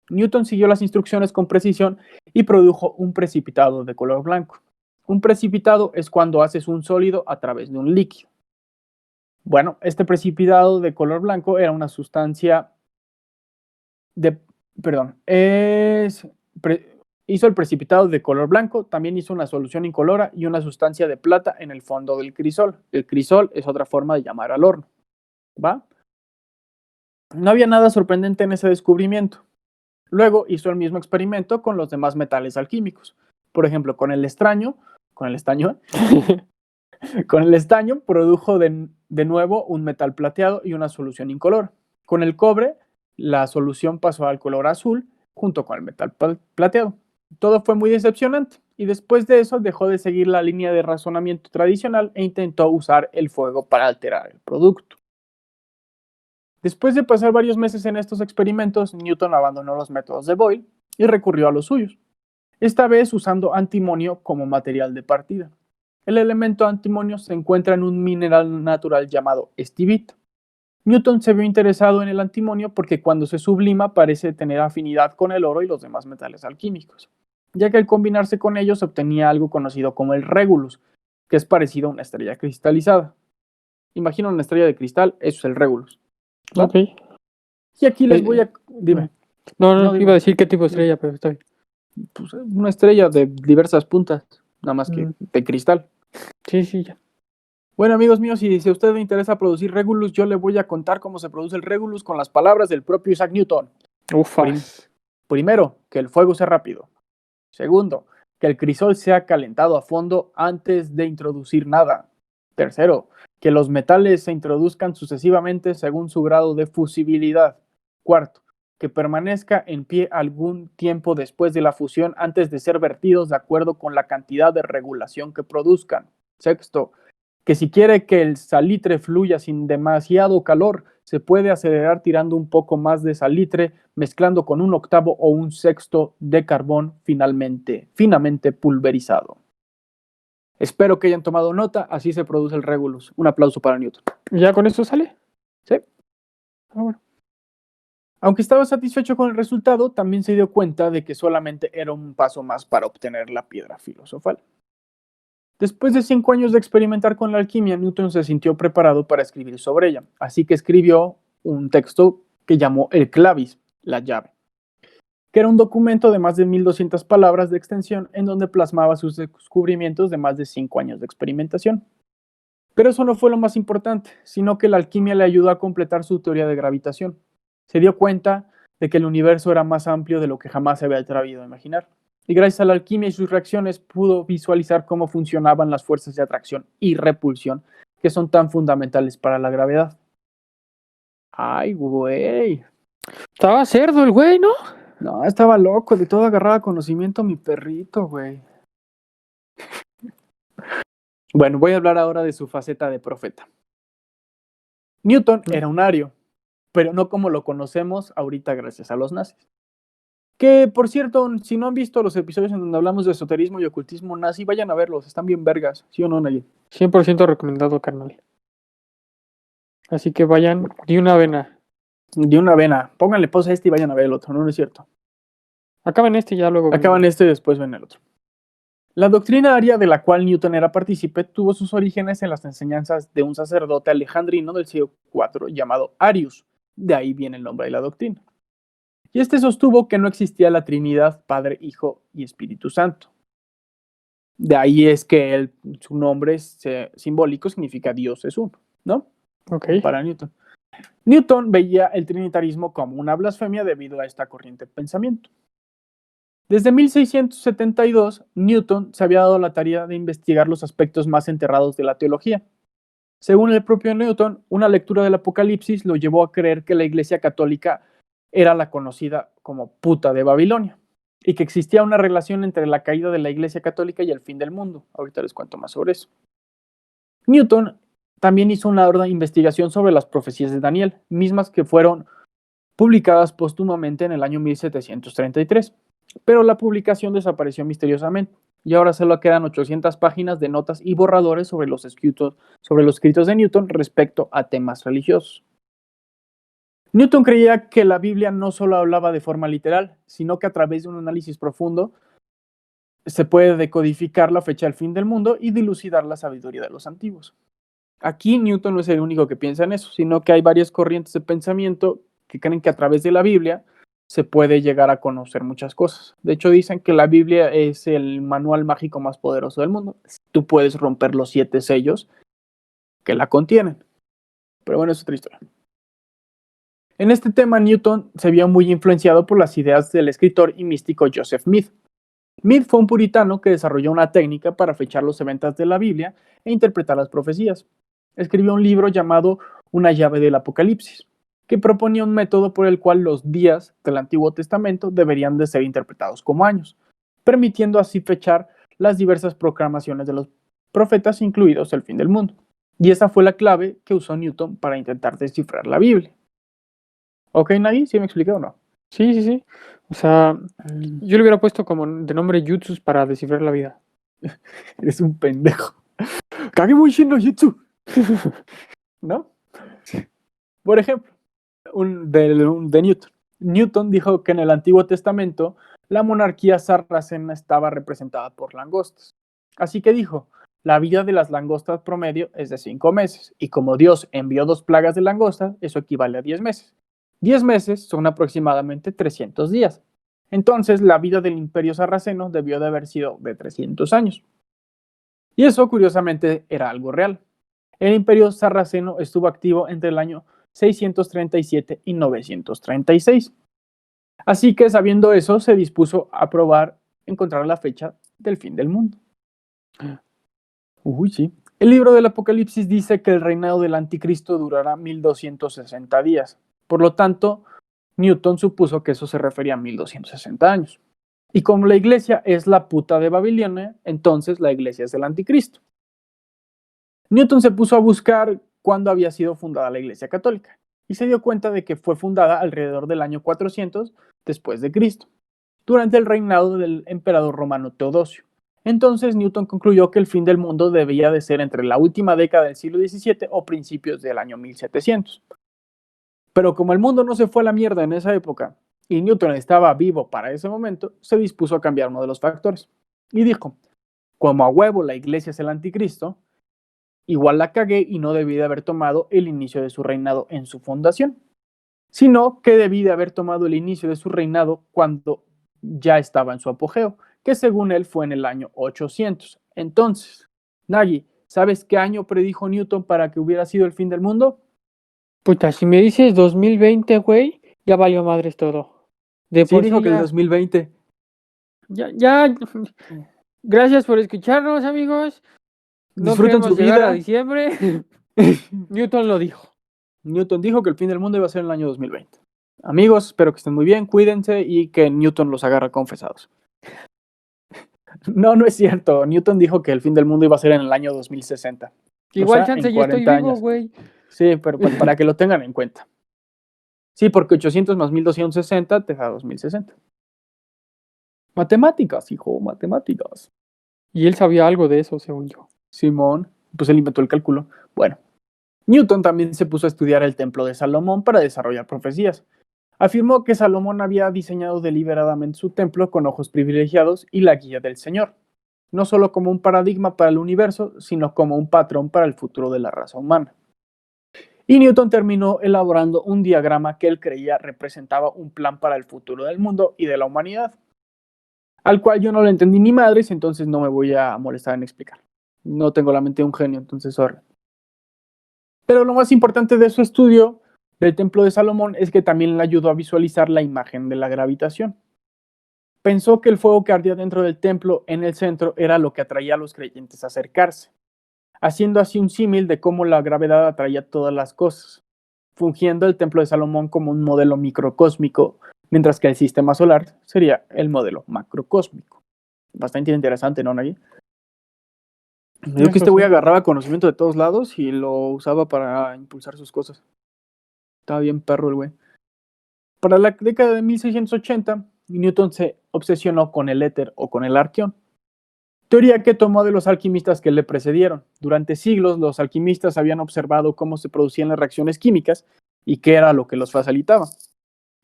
Speaker 1: Newton siguió las instrucciones con precisión y produjo un precipitado de color blanco. Un precipitado es cuando haces un sólido a través de un líquido. Bueno, este precipitado de color blanco era una sustancia hizo el precipitado de color blanco, también hizo una solución incolora y una sustancia de plata en el fondo del crisol. El crisol es otra forma de llamar al horno. ¿Va? No había nada sorprendente en ese descubrimiento. Luego hizo el mismo experimento con los demás metales alquímicos. Por ejemplo, con el estaño produjo de nuevo un metal plateado y una solución incolora. Con el cobre, la solución pasó al color azul junto con el metal plateado. Todo fue muy decepcionante y después de eso dejó de seguir la línea de razonamiento tradicional e intentó usar el fuego para alterar el producto. Después de pasar varios meses en estos experimentos, Newton abandonó los métodos de Boyle y recurrió a los suyos, esta vez usando antimonio como material de partida. El elemento antimonio se encuentra en un mineral natural llamado estivito. Newton se vio interesado en el antimonio porque cuando se sublima parece tener afinidad con el oro y los demás metales alquímicos, ya que al combinarse con ellos se obtenía algo conocido como el Regulus, que es parecido a una estrella cristalizada. Imagina una estrella de cristal, eso es el Regulus. ¿Va?
Speaker 2: Ok.
Speaker 1: Y aquí les voy a... Dime.
Speaker 2: No, iba a decir qué tipo de estrella, pero está bien.
Speaker 1: Pues una estrella de diversas puntas, nada más que de cristal.
Speaker 2: Sí, ya.
Speaker 1: Bueno, amigos míos, si a usted le interesa producir Regulus, yo le voy a contar cómo se produce el Regulus con las palabras del propio Isaac Newton.
Speaker 2: Ufas.
Speaker 1: Primero, que el fuego sea rápido. Segundo, que el crisol sea calentado a fondo antes de introducir nada. Tercero, que los metales se introduzcan sucesivamente según su grado de fusibilidad. Cuarto, que permanezca en pie algún tiempo después de la fusión antes de ser vertidos de acuerdo con la cantidad de regulación que produzcan. Sexto, que si quiere que el salitre fluya sin demasiado calor, se puede acelerar tirando un poco más de salitre, mezclando con un octavo o un sexto de carbón finamente pulverizado. Espero que hayan tomado nota, así se produce el Regulus. Un aplauso para Newton.
Speaker 2: ¿Ya con esto sale?
Speaker 1: Sí.
Speaker 2: Bueno.
Speaker 1: Aunque estaba satisfecho con el resultado, también se dio cuenta de que solamente era un paso más para obtener la piedra filosofal. Después de 5 años de experimentar con la alquimia, Newton se sintió preparado para escribir sobre ella, así que escribió un texto que llamó el Clavis, la llave, que era un documento de más de 1200 palabras de extensión en donde plasmaba sus descubrimientos de más de 5 años de experimentación. Pero eso no fue lo más importante, sino que la alquimia le ayudó a completar su teoría de gravitación. Se dio cuenta de que el universo era más amplio de lo que jamás se había atrevido a imaginar. Y gracias a la alquimia y sus reacciones pudo visualizar cómo funcionaban las fuerzas de atracción y repulsión que son tan fundamentales para la gravedad. Ay, güey.
Speaker 2: Estaba cerdo el güey, ¿no?
Speaker 1: No, estaba loco, de todo agarraba conocimiento mi perrito, güey. Bueno, voy a hablar ahora de su faceta de profeta. Newton era un ario, pero no como lo conocemos ahorita gracias a los nazis. Que, por cierto, si no han visto los episodios en donde hablamos de esoterismo y ocultismo nazi, vayan a verlos, están bien vergas, ¿sí o no, Nayib?
Speaker 2: 100% recomendado, carnal. Así que vayan de una vena.
Speaker 1: De una vena, pónganle pausa a este y vayan a ver el otro, no es cierto.
Speaker 2: Acaban este y ya luego.
Speaker 1: Acaban este y después ven el otro. La doctrina aria de la cual Newton era partícipe tuvo sus orígenes en las enseñanzas de un sacerdote alejandrino del siglo IV llamado Arius, de ahí viene el nombre de la doctrina. Y este sostuvo que no existía la Trinidad, Padre, Hijo y Espíritu Santo. De ahí es que su nombre simbólico significa Dios es uno, ¿no?
Speaker 2: Ok.
Speaker 1: Para Newton. Newton veía el trinitarismo como una blasfemia debido a esta corriente de pensamiento. Desde 1672, Newton se había dado la tarea de investigar los aspectos más enterrados de la teología. Según el propio Newton, una lectura del Apocalipsis lo llevó a creer que la Iglesia Católica era la conocida como puta de Babilonia y que existía una relación entre la caída de la Iglesia Católica y el fin del mundo. Ahorita les cuento más sobre eso. Newton también hizo una larga investigación sobre las profecías de Daniel, mismas que fueron publicadas póstumamente en el año 1733, pero la publicación desapareció misteriosamente y ahora solo quedan 800 páginas de notas y borradores sobre los escritos de Newton respecto a temas religiosos. Newton creía que la Biblia no solo hablaba de forma literal, sino que a través de un análisis profundo se puede decodificar la fecha del fin del mundo y dilucidar la sabiduría de los antiguos. Aquí Newton no es el único que piensa en eso, sino que hay varias corrientes de pensamiento que creen que a través de la Biblia se puede llegar a conocer muchas cosas. De hecho, dicen que la Biblia es el manual mágico más poderoso del mundo. Tú puedes romper los 7 sellos que la contienen. Pero bueno, es otra historia. En este tema, Newton se vio muy influenciado por las ideas del escritor y místico Joseph Smith. Smith fue un puritano que desarrolló una técnica para fechar los eventos de la Biblia e interpretar las profecías. Escribió un libro llamado Una llave del Apocalipsis, que proponía un método por el cual los días del Antiguo Testamento deberían de ser interpretados como años, permitiendo así fechar las diversas proclamaciones de los profetas, incluidos el fin del mundo. Y esa fue la clave que usó Newton para intentar descifrar la Biblia. ¿Ok, Nagui? ¿Sí me expliqué o no?
Speaker 2: Sí. O sea, yo le hubiera puesto como de nombre Jutsus para descifrar la vida.
Speaker 1: Eres un pendejo. Kagemushin no Jutsu. ¿No? Por ejemplo, de Newton. Newton dijo que en el Antiguo Testamento la monarquía sarracena estaba representada por langostas. Así que dijo, la vida de las langostas promedio es de 5 meses, y como Dios envió 2 plagas de langostas, eso equivale a 10 meses. 10 meses son aproximadamente 300 días. Entonces, la vida del imperio sarraceno debió de haber sido de 300 años. Y eso, curiosamente, era algo real. El imperio sarraceno estuvo activo entre el año 637 y 936. Así que, sabiendo eso, se dispuso a probar encontrar la fecha del fin del mundo. Uy, sí. El libro del Apocalipsis dice que el reinado del anticristo durará 1260 días. Por lo tanto, Newton supuso que eso se refería a 1260 años. Y como la iglesia es la puta de Babilonia, entonces la iglesia es el anticristo. Newton se puso a buscar cuándo había sido fundada la iglesia católica y se dio cuenta de que fue fundada alrededor del año 400 después de Cristo, durante el reinado del emperador romano Teodosio. Entonces Newton concluyó que el fin del mundo debía de ser entre la última década del siglo XVII o principios del año 1700. Pero como el mundo no se fue a la mierda en esa época y Newton estaba vivo para ese momento, se dispuso a cambiar uno de los factores. Y dijo, como a huevo la iglesia es el anticristo, igual la cagué y no debí de haber tomado el inicio de su reinado en su fundación, sino que debí de haber tomado el inicio de su reinado cuando ya estaba en su apogeo, que según él fue en el año 800. Entonces, Nagy, ¿sabes qué año predijo Newton para que hubiera sido el fin del mundo?
Speaker 2: Puta, si me dices 2020, güey, ya valió madres todo. De
Speaker 1: Sí,
Speaker 2: por
Speaker 1: dijo
Speaker 2: sí
Speaker 1: que el
Speaker 2: ya,
Speaker 1: 2020.
Speaker 2: ya. Gracias por escucharnos, amigos. No
Speaker 1: Disfruten su
Speaker 2: queremos llegar a
Speaker 1: vida.
Speaker 2: diciembre. Newton lo dijo.
Speaker 1: Newton dijo que el fin del mundo iba a ser en el año 2020. Amigos, espero que estén muy bien, cuídense y que Newton los agarre confesados. No, no es cierto. Newton dijo que el fin del mundo iba a ser en el año 2060.
Speaker 2: Igual
Speaker 1: O sea,
Speaker 2: chance
Speaker 1: en
Speaker 2: ya estoy
Speaker 1: 40
Speaker 2: vivo,
Speaker 1: años.
Speaker 2: güey.
Speaker 1: Sí, pero para que lo tengan en cuenta. Sí, porque 800 más 1260 te da 2060. Matemáticas, hijo, matemáticas.
Speaker 2: Y él sabía algo de eso, según yo.
Speaker 1: Simón, pues él inventó el cálculo. Bueno, Newton también se puso a estudiar el templo de Salomón para desarrollar profecías. Afirmó que Salomón había diseñado deliberadamente su templo con ojos privilegiados y la guía del Señor, no solo como un paradigma para el universo, sino como un patrón para el futuro de la raza humana. Y Newton terminó elaborando un diagrama que él creía representaba un plan para el futuro del mundo y de la humanidad, al cual yo no le entendí ni madres, entonces no me voy a molestar en explicar. No tengo la mente de un genio, entonces sorry. Pero lo más importante de su estudio del Templo de Salomón es que también le ayudó a visualizar la imagen de la gravitación. Pensó que el fuego que ardía dentro del templo en el centro era lo que atraía a los creyentes a acercarse, haciendo así un símil de cómo la gravedad atraía todas las cosas, fungiendo el Templo de Salomón como un modelo microcósmico, mientras que el sistema solar sería el modelo macrocósmico. Bastante interesante, ¿no, Nagui? Yo que este güey agarraba conocimiento de todos lados y lo usaba para impulsar sus cosas. Estaba bien perro el güey. Para la década de 1680, Newton se obsesionó con el éter o con el arqueón, teoría que tomó de los alquimistas que le precedieron. Durante siglos, los alquimistas habían observado cómo se producían las reacciones químicas y qué era lo que los facilitaba,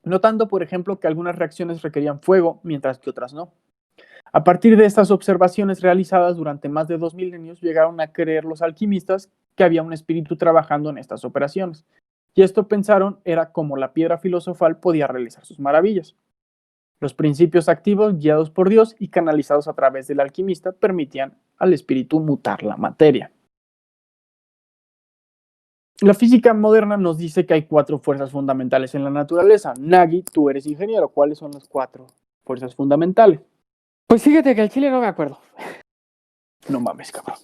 Speaker 1: notando, por ejemplo, que algunas reacciones requerían fuego, mientras que otras no. A partir de estas observaciones realizadas durante más de 2 milenios, llegaron a creer los alquimistas que había un espíritu trabajando en estas operaciones. Y esto pensaron era como la piedra filosofal podía realizar sus maravillas. Los principios activos, guiados por Dios y canalizados a través del alquimista, permitían al espíritu mutar la materia. La física moderna nos dice que hay 4 fuerzas fundamentales en la naturaleza. Nagy, tú eres ingeniero. ¿Cuáles son las 4 fuerzas fundamentales?
Speaker 2: Pues fíjate que al chile no me acuerdo.
Speaker 1: No mames, cabrón.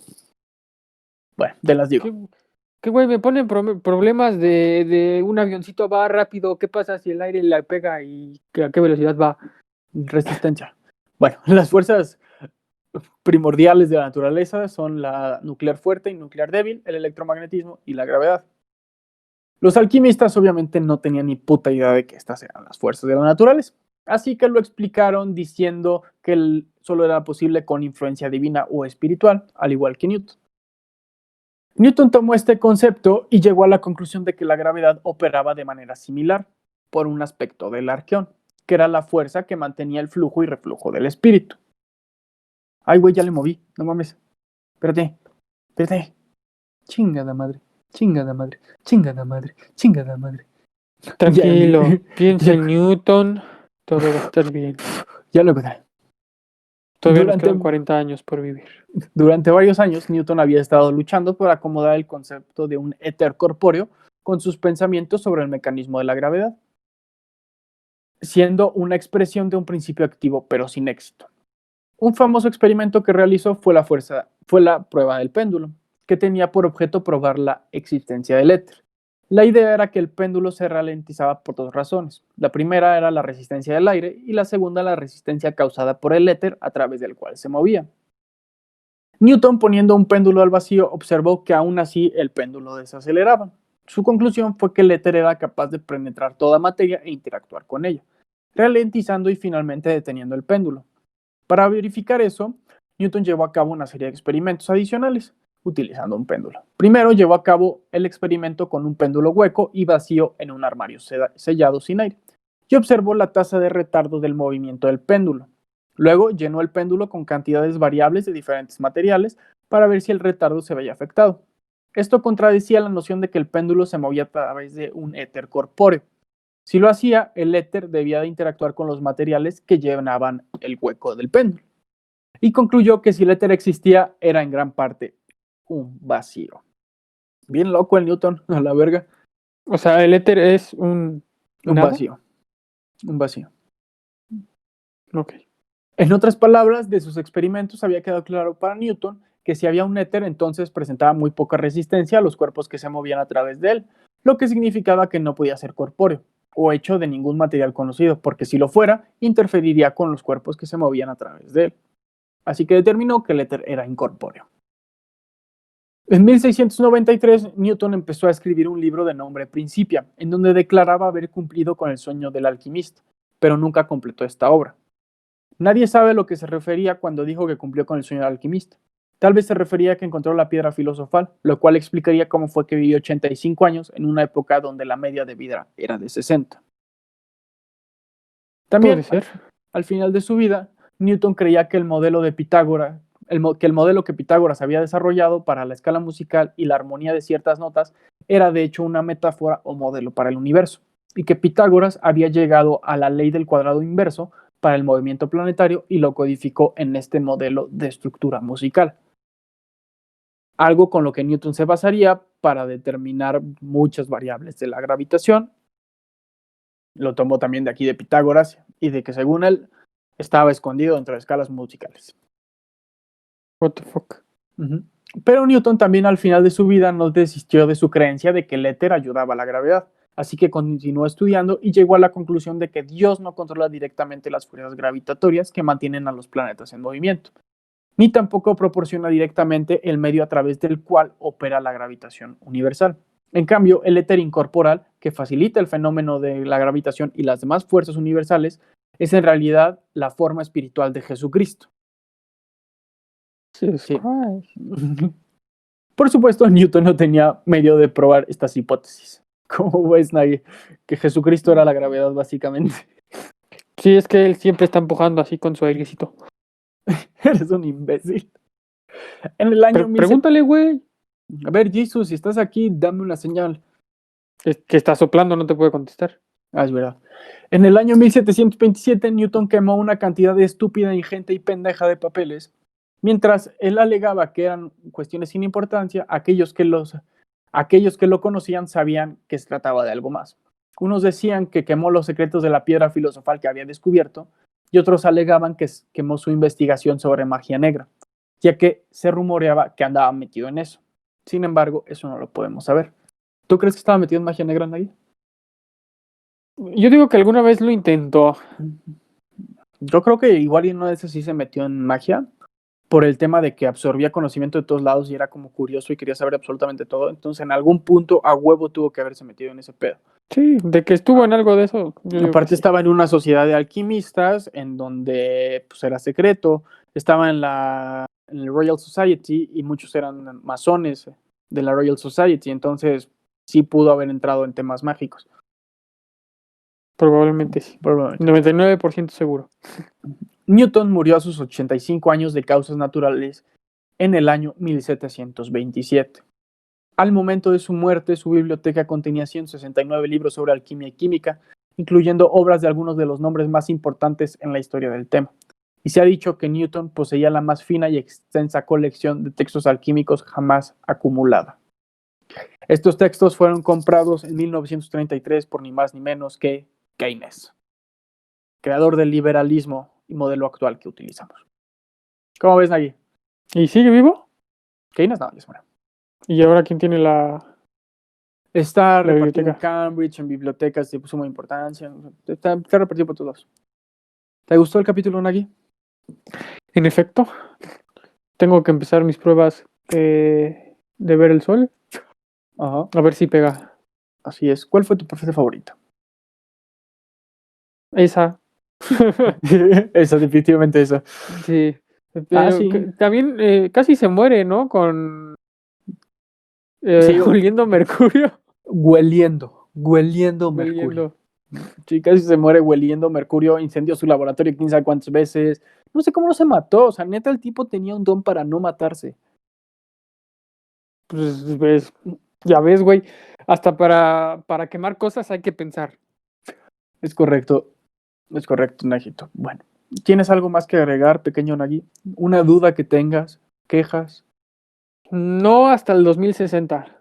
Speaker 1: Bueno, te las digo.
Speaker 2: ¿Qué güey? Me ponen problemas de un avioncito va rápido. ¿Qué pasa si el aire le pega y a qué velocidad va?
Speaker 1: Resistencia. Bueno, las fuerzas primordiales de la naturaleza son la nuclear fuerte y nuclear débil, el electromagnetismo y la gravedad. Los alquimistas obviamente no tenían ni puta idea de que estas eran las fuerzas de la naturaleza, así que lo explicaron diciendo que solo era posible con influencia divina o espiritual, al igual que Newton. Newton tomó este concepto y llegó a la conclusión de que la gravedad operaba de manera similar, por un aspecto del arqueón, que era la fuerza que mantenía el flujo y reflujo del espíritu. Ay, güey, ya le moví, no mames. Espérate. Chingada madre.
Speaker 2: Tranquilo, piensa en Newton, todo va a estar bien.
Speaker 1: Ya lo encontré.
Speaker 2: Todavía nos
Speaker 1: Durante-
Speaker 2: quedan 40 años por vivir.
Speaker 1: Durante varios años, Newton había estado luchando por acomodar el concepto de un éter corpóreo con sus pensamientos sobre el mecanismo de la gravedad, siendo una expresión de un principio activo, pero sin éxito. Un famoso experimento que realizó fue la prueba del péndulo, que tenía por objeto probar la existencia del éter. La idea era que el péndulo se ralentizaba por dos razones. La primera era la resistencia del aire y la segunda la resistencia causada por el éter a través del cual se movía. Newton, poniendo un péndulo al vacío, observó que aún así el péndulo desaceleraba. Su conclusión fue que el éter era capaz de penetrar toda materia e interactuar con ella, ralentizando y finalmente deteniendo el péndulo. Para verificar eso, Newton llevó a cabo una serie de experimentos adicionales utilizando un péndulo. Primero llevó a cabo el experimento con un péndulo hueco y vacío en un armario sellado sin aire y observó la tasa de retardo del movimiento del péndulo. Luego llenó el péndulo con cantidades variables de diferentes materiales para ver si el retardo se veía afectado. Esto contradecía la noción de que el péndulo se movía a través de un éter corpóreo. Si lo hacía, el éter debía de interactuar con los materiales que llenaban el hueco del péndulo. Y concluyó que si el éter existía, era en gran parte un vacío. Bien loco el Newton, a la verga.
Speaker 2: O sea, el éter es un nada.
Speaker 1: Vacío. Un vacío.
Speaker 2: Ok.
Speaker 1: En otras palabras, de sus experimentos había quedado claro para Newton que si había un éter, entonces presentaba muy poca resistencia a los cuerpos que se movían a través de él, lo que significaba que no podía ser corpóreo o hecho de ningún material conocido, porque si lo fuera, interferiría con los cuerpos que se movían a través de él. Así que determinó que el éter era incorpóreo. En 1693, Newton empezó a escribir un libro de nombre Principia, en donde declaraba haber cumplido con el sueño del alquimista, pero nunca completó esta obra. Nadie sabe a lo que se refería cuando dijo que cumplió con el sueño del alquimista. Tal vez se refería a que encontró la piedra filosofal, lo cual explicaría cómo fue que vivió 85 años en una época donde la media de vida era de 60. También,
Speaker 2: Puede ser.
Speaker 1: al final de su vida, Newton creía que el modelo de Pitágoras, que el modelo que Pitágoras había desarrollado para la escala musical y la armonía de ciertas notas era de hecho una metáfora o modelo para el universo, y que Pitágoras había llegado a la ley del cuadrado inverso para el movimiento planetario y lo codificó en este modelo de estructura musical. Algo con lo que Newton se basaría para determinar muchas variables de la gravitación. Lo tomó también de aquí de Pitágoras y de que según él estaba escondido dentro de escalas musicales.
Speaker 2: What the fuck.
Speaker 1: Pero Newton también al final de su vida no desistió de su creencia de que el éter ayudaba a la gravedad, así que continuó estudiando y llegó a la conclusión de que Dios no controla directamente las fuerzas gravitatorias que mantienen a los planetas en movimiento, ni tampoco proporciona directamente el medio a través del cual opera la gravitación universal. En cambio, el éter incorporal, que facilita el fenómeno de la gravitación y las demás fuerzas universales, es en realidad la forma espiritual de Jesucristo.
Speaker 2: Sí.
Speaker 1: Por supuesto, Newton no tenía medio de probar estas hipótesis. ¿Cómo ves, Nagy? Que Jesucristo era la gravedad, básicamente.
Speaker 2: Sí, es que él siempre está empujando así con su airecito.
Speaker 1: Eres un imbécil. En el año
Speaker 2: Pregúntale, güey.
Speaker 1: A ver, Jesus, si estás aquí, dame una señal.
Speaker 2: Que está soplando, no te puede contestar.
Speaker 1: Ah, es verdad. En el año 1727, Newton quemó una cantidad estúpida, ingente y pendeja de papeles, mientras él alegaba que eran cuestiones sin importancia, aquellos que lo conocían sabían que se trataba de algo más. Unos decían que quemó los secretos de la piedra filosofal que había descubierto, y otros alegaban que quemó su investigación sobre magia negra, ya que se rumoreaba que andaba metido en eso. Sin embargo, eso no lo podemos saber. ¿Tú crees que estaba metido en magia negra, Nagy?
Speaker 2: Yo digo que alguna vez lo intentó.
Speaker 1: Yo creo que igual y una de esas sí se metió en magia por el tema de que absorbía conocimiento de todos lados y era como curioso y quería saber absolutamente todo. Entonces, en algún punto, a huevo tuvo que haberse metido en ese pedo.
Speaker 2: Sí, de que estuvo en algo de eso.
Speaker 1: Aparte, estaba en una sociedad de alquimistas en donde pues, era secreto. Estaba en el Royal Society y muchos eran masones de la Royal Society. Entonces, sí pudo haber entrado en temas mágicos.
Speaker 2: Probablemente sí. 99% seguro.
Speaker 1: Newton murió a sus 85 años de causas naturales en el año 1727. Al momento de su muerte, su biblioteca contenía 169 libros sobre alquimia y química, incluyendo obras de algunos de los nombres más importantes en la historia del tema. y se ha dicho que Newton poseía la más fina y extensa colección de textos alquímicos jamás acumulada. Estos textos fueron comprados en 1933 por ni más ni menos que Keynes, creador del liberalismo y modelo actual que utilizamos. ¿Cómo ves, Nagui?
Speaker 2: ¿Y sigue vivo?
Speaker 1: Keynes no, ya se murió.
Speaker 2: ¿Y ahora quién tiene la
Speaker 1: Está repartido en
Speaker 2: biblioteca?
Speaker 1: Cambridge, en bibliotecas de suma importancia. Está repartido por todos. ¿Te gustó el capítulo, Nagui?
Speaker 2: En efecto, tengo que empezar mis pruebas de ver el sol.
Speaker 1: Ajá.
Speaker 2: A ver si pega.
Speaker 1: Así es. ¿Cuál fue tu profe favorito?
Speaker 2: Esa.
Speaker 1: Esa, definitivamente esa.
Speaker 2: Sí.
Speaker 1: Sí.
Speaker 2: También casi se muere, ¿no? Con
Speaker 1: Sí,
Speaker 2: oliendo mercurio.
Speaker 1: hueliendo mercurio.
Speaker 2: Oliendo.
Speaker 1: Sí, casi se muere hueliendo mercurio, incendió su laboratorio quién sabe cuántas veces. No sé cómo no se mató. O sea, neta, el tipo tenía un don para no matarse.
Speaker 2: Pues ves, ya ves, güey. Hasta para quemar cosas hay que pensar.
Speaker 1: Es correcto, Najito. Bueno, ¿tienes algo más que agregar, pequeño Nagui? ¿Una duda que tengas? ¿Quejas?
Speaker 2: No hasta el 2060.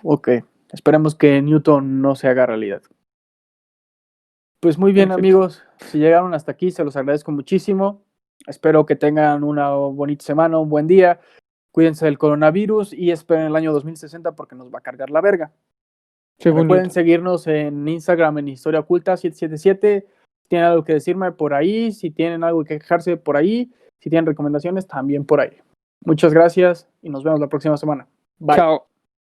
Speaker 1: Ok, esperemos que Newton no se haga realidad. Pues muy bien,
Speaker 2: Perfecto.
Speaker 1: amigos, si llegaron hasta aquí, se los agradezco muchísimo. Espero que tengan una bonita semana, un buen día. Cuídense del coronavirus y esperen el año 2060 porque nos va a cargar la verga.
Speaker 2: Según
Speaker 1: Recuerden
Speaker 2: Newton.
Speaker 1: seguirnos en Instagram en Historia Oculta 777. Si tienen algo que decirme por ahí, si tienen algo que quejarse por ahí, si tienen recomendaciones también por ahí. Muchas gracias y nos vemos la próxima semana. Bye.
Speaker 2: Chao.